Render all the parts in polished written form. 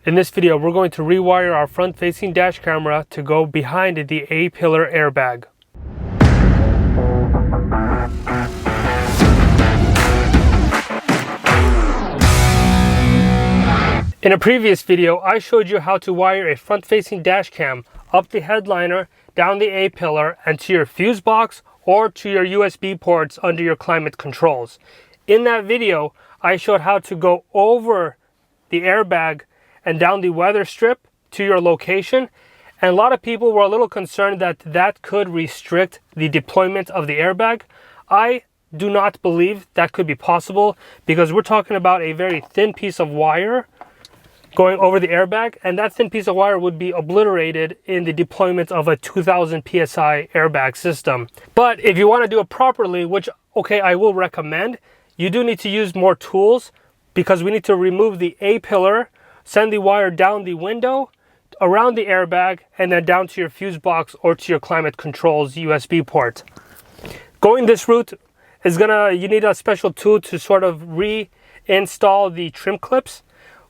In this video, we're going to rewire our front-facing dash camera to go behind the A Pillar airbag. In a previous video, I showed you how to wire a front-facing dash cam up the headliner, down the A pillar, and to your fuse box or to your USB ports under your climate controls. In that video, I showed how to go over the airbag and down the weather strip to your location. And a lot of people were a little concerned that that could restrict the deployment of the airbag. I do not believe that could be possible because we're talking about a very thin piece of wire going over the airbag, and that thin piece of wire would be obliterated in the deployment of a 2000 psi airbag system. But if you want to do it properly, which okay, I will recommend, you do need to use more tools because we need to remove the A pillar, send the wire down the window, around the airbag, and then down to your fuse box or to your climate controls USB port. Going this route is you need a special tool to sort of reinstall the trim clips,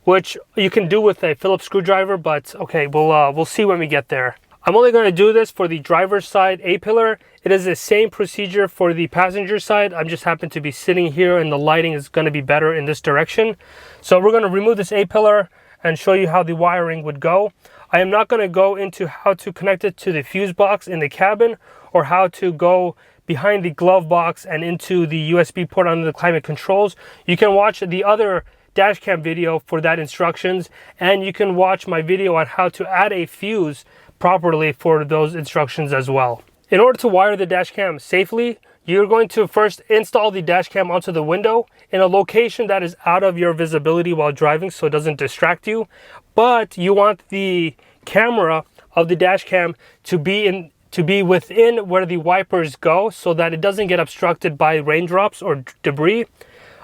which you can do with a Phillips screwdriver, but okay, we'll see when we get there. I'm only going to do this for the driver's side A pillar. It is the same procedure for the passenger side. I just happen to be sitting here and the lighting is going to be better in this direction. So we're going to remove this A pillar and show you how the wiring would go. I am not going to go into how to connect it to the fuse box in the cabin or how to go behind the glove box and into the USB port under the climate controls. You can watch the other dash cam video for that instructions, and you can watch my video on how to add a fuse properly for those instructions as well. In order to wire the dash cam safely, you're going to first install the dash cam onto the window in a location that is out of your visibility while driving so it doesn't distract you. But you want the camera of the dash cam to be within where the wipers go so that it doesn't get obstructed by raindrops or debris.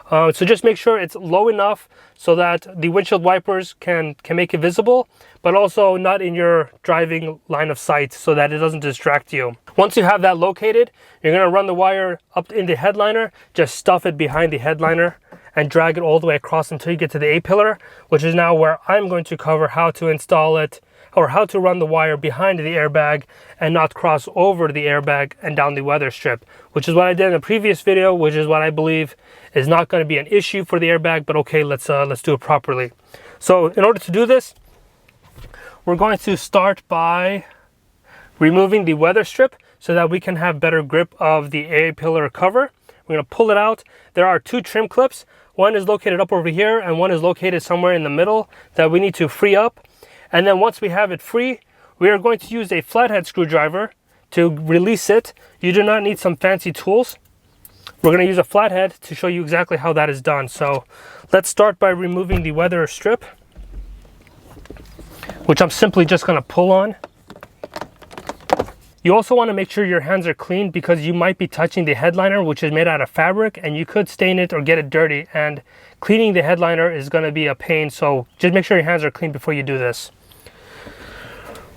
So just make sure it's low enough so that the windshield wipers can make it visible, but also not in your driving line of sight so that it doesn't distract you. Once you have that located, you're going to run the wire up in the headliner, just stuff it behind the headliner and drag it all the way across until you get to the A pillar, which is now where I'm going to cover how to install it or how to run the wire behind the airbag and not cross over the airbag and down the weather strip, which is what I did in the previous video, which is what I believe is not going to be an issue for the airbag, but okay, let's do it properly. So in order to do this, we're going to start by removing the weather strip so that we can have better grip of the A pillar cover. We're going to pull it out. There are two trim clips. One is located up over here and one is located somewhere in the middle that we need to free up. And then once we have it free, we are going to use a flathead screwdriver to release it. You do not need some fancy tools. We're going to use a flathead to show you exactly how that is done. So let's start by removing the weather strip, which I'm simply just going to pull on. You also want to make sure your hands are clean because you might be touching the headliner, which is made out of fabric, and you could stain it or get it dirty, and cleaning the headliner is going to be a pain. So just make sure your hands are clean before you do this.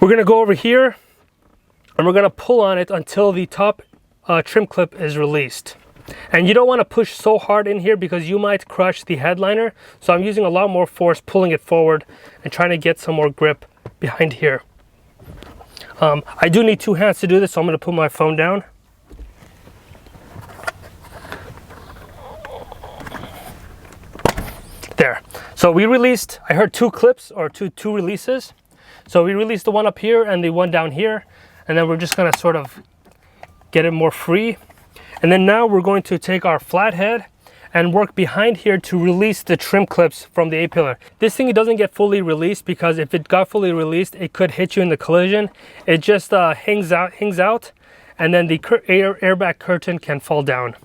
We're going to go over here and we're going to pull on it until the top trim clip is released. And you don't want to push so hard in here because you might crush the headliner. So I'm using a lot more force pulling it forward and trying to get some more grip behind here. I do need two hands to do this, so I'm going to put my phone down. There. So we released, I heard two clips or two releases. So we released the one up here and the one down here, and then we're just going to sort of get it more free. And then now we're going to take our flathead and work behind here to release the trim clips from the A pillar. This thing doesn't get fully released because if it got fully released, it could hit you in the collision. It just hangs out, and then the airbag curtain can fall down.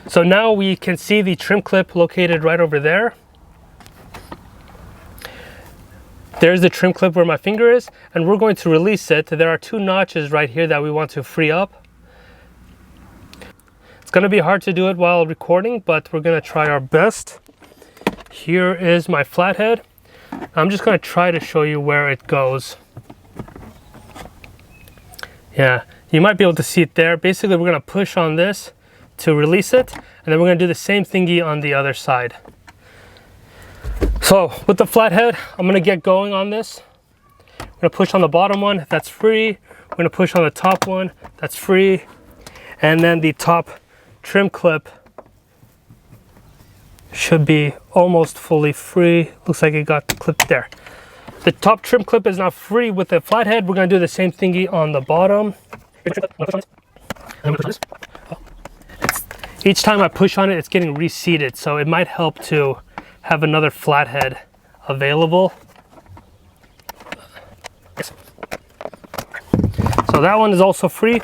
So now we can see the trim clip located right over there. There's the trim clip where my finger is, and we're going to release it. There are two notches right here that we want to free up. It's going to be hard to do it while recording, but we're going to try our best. Here is my flathead. I'm just going to try to show you where it goes. Yeah, you might be able to see it there. Basically, we're going to push on this to release it, and then we're going to do the same thingy on the other side. So with the flathead, I'm gonna get going on this. I'm gonna push on the bottom one, that's free. I'm gonna push on the top one, that's free. And then the top trim clip should be almost fully free. Looks like it got clipped there. The top trim clip is not free with the flathead. We're gonna do the same thingy on the bottom. Each time I push on it, it's getting reseated, so it might help to have another flathead available. So that one is also free.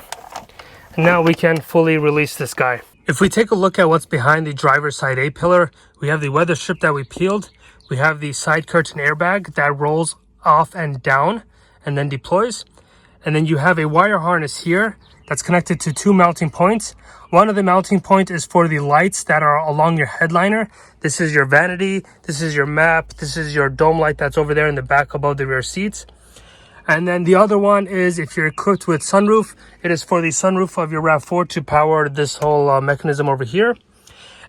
And now we can fully release this guy. If we take a look at what's behind the driver's side A-pillar, we have the weather strip that we peeled. We have the side curtain airbag that rolls off and down and then deploys. And then you have a wire harness here that's connected to two mounting points. One of the mounting points is for the lights that are along your headliner. This is your vanity, this is your map, this is your dome light that's over there in the back above the rear seats. And then the other one is if you're equipped with sunroof, it is for the sunroof of your RAV4 to power this whole mechanism over here.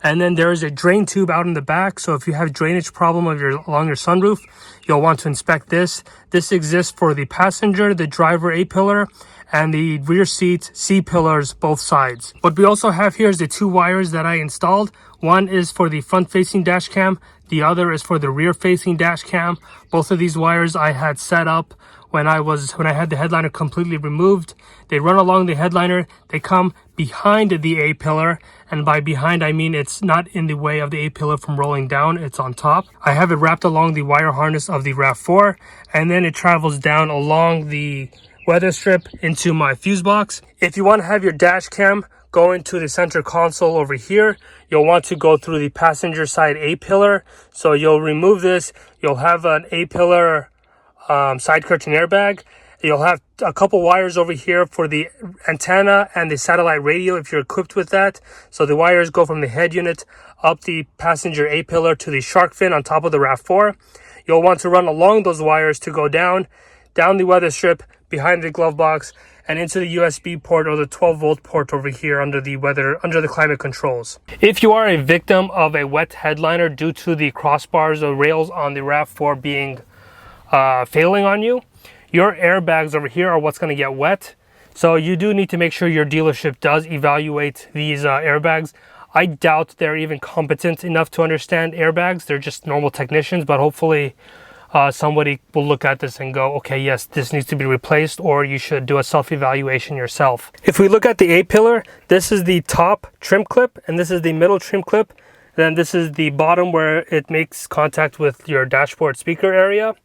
And then there is a drain tube out in the back. So if you have drainage problem along your sunroof, you'll want to inspect this. This exists for the passenger, the driver A-pillar, and the rear seat C-pillars, both sides. What we also have here is the two wires that I installed. One is for the front-facing dash cam. The other is for the rear-facing dash cam. Both of these wires I had set up when I had the headliner completely removed. They run along the headliner. They come behind the A-pillar, and by behind I mean it's not in the way of the A-pillar from rolling down. It's on top. I have it wrapped along the wire harness of the RAV4, and then it travels down along the weather strip into my fuse box. If you want to have your dash cam go into the center console over here, you'll want to go through the passenger side A-pillar. So you'll remove this. You'll have an A-pillar side curtain airbag. You'll have a couple wires over here for the antenna and the satellite radio if you're equipped with that. So the wires go from the head unit up the passenger A-pillar to the shark fin on top of the RAV4. You'll want to run along those wires to go down the weather strip, behind the glove box, and into the USB port or the 12-volt port over here under the climate controls. If you are a victim of a wet headliner due to the crossbars or rails on the RAV4 being failing on you, your airbags over here are what's going to get wet. So you do need to make sure your dealership does evaluate these airbags. I doubt they're even competent enough to understand airbags. They're just normal technicians, but hopefully somebody will look at this and go, okay, yes, this needs to be replaced, or you should do a self-evaluation yourself. If we look at the A-pillar, this is the top trim clip, and this is the middle trim clip. Then this is the bottom where it makes contact with your dashboard speaker area.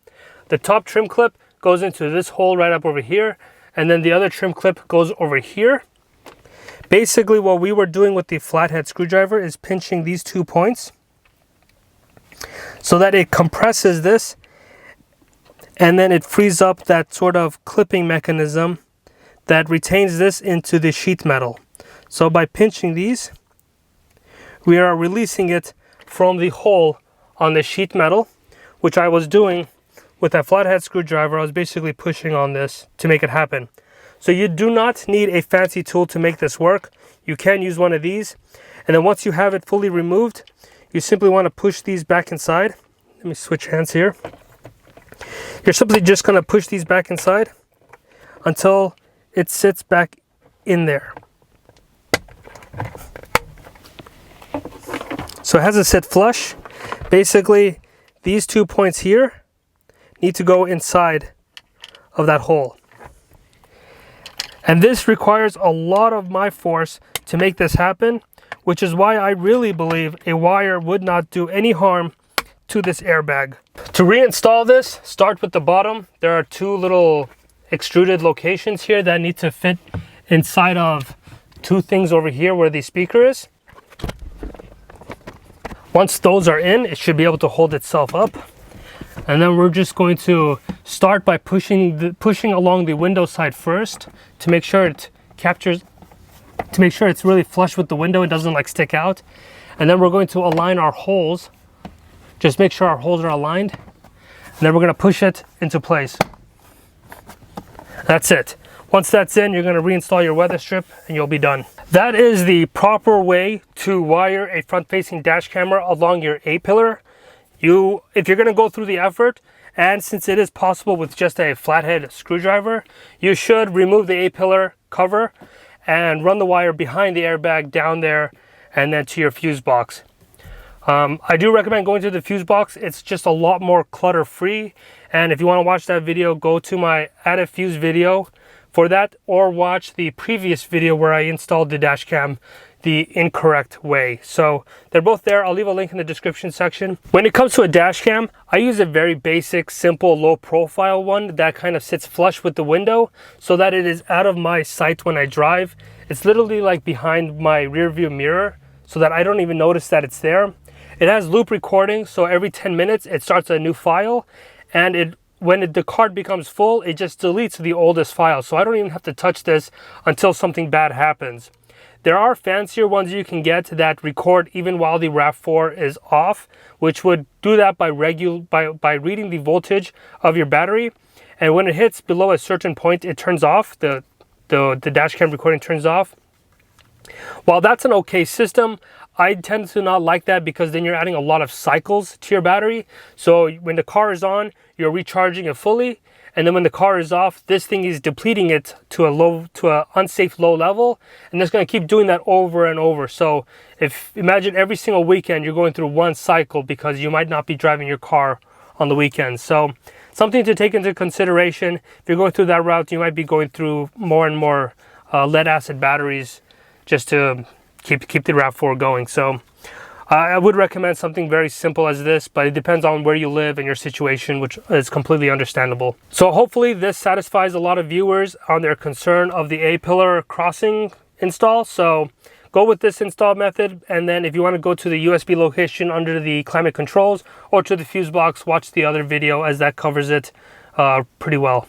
The top trim clip goes into this hole right up over here, and then the other trim clip goes over here. Basically, what we were doing with the flathead screwdriver is pinching these 2 points so that it compresses this, and then it frees up that sort of clipping mechanism that retains this into the sheet metal. So by pinching these, we are releasing it from the hole on the sheet metal, which I was doing with that flathead screwdriver. I was basically pushing on this to make it happen. So you do not need a fancy tool to make this work. You can use one of these. And then once you have it fully removed, you simply want to push these back inside. Let me switch hands here. You're simply just going to push these back inside until it sits back in there. So it has to sit flush. Basically, these 2 points here need to go inside of that hole. And this requires a lot of my force to make this happen, which is why I really believe a wire would not do any harm to this airbag. To reinstall this, start with the bottom. There are two little extruded locations here that need to fit inside of two things over here where the speaker is. Once those are in, it should be able to hold itself up. And then we're just going to start by pushing along the window side first to make sure it captures, to make sure it's really flush with the window, it doesn't like stick out. And then we're going to align our holes. Just make sure our holes are aligned. And then we're going to push it into place. That's it. Once that's in, you're going to reinstall your weather strip and you'll be done. That is the proper way to wire a front-facing dash camera along your A-pillar. if you're going to go through the effort, and since it is possible with just a flathead screwdriver, you should remove the A-pillar cover and run the wire behind the airbag down there and then to your fuse box. I do recommend going to the fuse box. It's just a lot more clutter free, and if you want to watch that video, go to my add a fuse video for that, or watch the previous video where I installed the dash cam the incorrect way. So they're both there. I'll leave a link in the description section. When it comes to a dash cam, I use a very basic, simple, low profile one that kind of sits flush with the window so that it is out of my sight when I drive. It's literally like behind my rear view mirror so that I don't even notice that it's there. It has loop recording, so every 10 minutes it starts a new file, and when the card becomes full, it just deletes the oldest file. So I don't even have to touch this until something bad happens. There are fancier ones you can get that record even while the RAV4 is off, which would do that by reading the voltage of your battery. And when it hits below a certain point, it turns off. The dash cam recording turns off. While that's an okay system, I tend to not like that because then you're adding a lot of cycles to your battery. So when the car is on, you're recharging it fully, and then when the car is off, this thing is depleting it to an unsafe low level, and it's going to keep doing that over and over. So imagine every single weekend you're going through one cycle because you might not be driving your car on the weekends. So something to take into consideration. If you're going through that route, you might be going through more and more lead acid batteries just to keep the RAV4 going. So I would recommend something very simple as this, but it depends on where you live and your situation, which is completely understandable. So hopefully this satisfies a lot of viewers on their concern of the A-pillar crossing install. So go with this install method, and then if you want to go to the USB location under the climate controls or to the fuse box, watch the other video as that covers it pretty well.